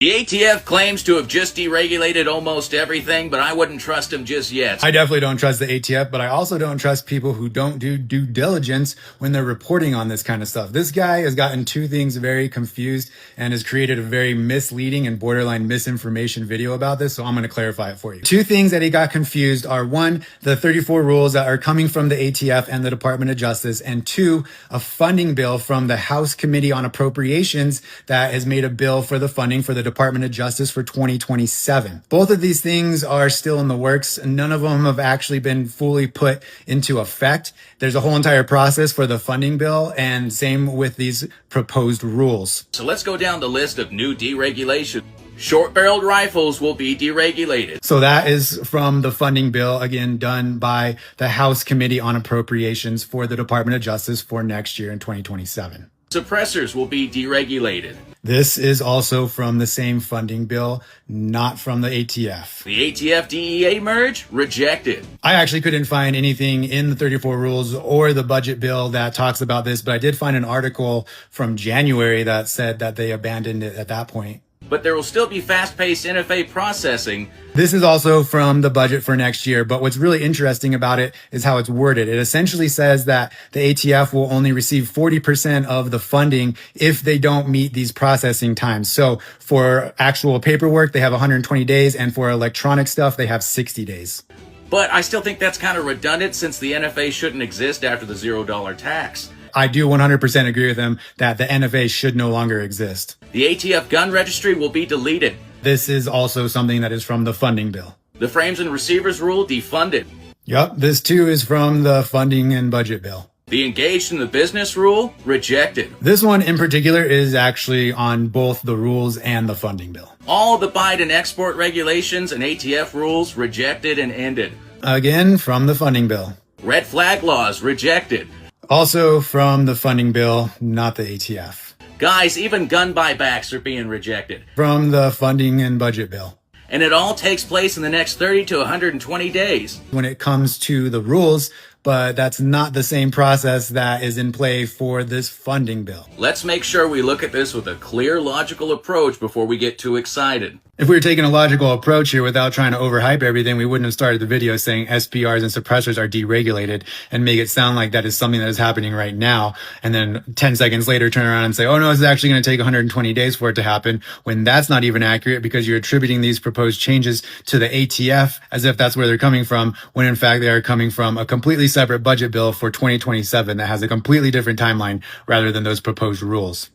The ATF claims to have just deregulated almost everything, but I wouldn't trust them just yet. I definitely don't trust the ATF, but I also don't trust people who don't do due diligence when they're reporting on this kind of stuff. This guy has gotten two things very confused and has created a very misleading and borderline misinformation video about this, so I'm going to clarify it for you. Two things that he got confused are, one, the 34 rules that are coming from the ATF and the Department of Justice, and two, a funding bill from the House Committee on Appropriations that has made a bill for the funding for the Department of Justice for 2027. Both of these things are still in the works. None of them have actually been fully put into effect. There's a whole entire process for the funding bill, and same with these proposed rules. So let's go down the list of new deregulation. Short-barreled rifles will be deregulated. So that is from the funding bill, again, done by the House Committee on Appropriations for the Department of Justice for next year in 2027. Suppressors will be deregulated. This is also from the same funding bill, not from the ATF. The ATF-DEA merge? Rejected. I actually couldn't find anything in the 34 rules or the budget bill that talks about this, but I did find an article from January that said that they abandoned it at that point. But there will still be fast-paced NFA processing. This is also from the budget for next year, but what's really interesting about it is how it's worded. It essentially says that the ATF will only receive 40% of the funding if they don't meet these processing times. So for actual paperwork, they have 120 days, and for electronic stuff, they have 60 days. But I still think that's kind of redundant since the NFA shouldn't exist after the $0 tax. I do 100% agree with him that the NFA should no longer exist. The ATF gun registry will be deleted. This is also something that is from the funding bill. The frames and receivers rule defunded. Yup, this too is from the funding and budget bill. The engaged in the business rule rejected. This one in particular is actually on both the rules and the funding bill. All the Biden export regulations and ATF rules rejected and ended. Again, from the funding bill. Red flag laws rejected. Also from the funding bill, not the ATF. Guys, even gun buybacks are being rejected. From the funding and budget bill. And it all takes place in the next 30 to 120 days. When it comes to the rules, but that's not the same process that is in play for this funding bill. Let's make sure we look at this with a clear, logical approach before we get too excited. If we were taking a logical approach here without trying to overhype everything, we wouldn't have started the video saying SPRs and suppressors are deregulated and make it sound like that is something that is happening right now. And then 10 seconds later, turn around and say, oh no, it's actually going to take 120 days for it to happen, when that's not even accurate because you're attributing these proposed changes to the ATF as if that's where they're coming from, when in fact they are coming from a completely separate budget bill for 2027 that has a completely different timeline rather than those proposed rules.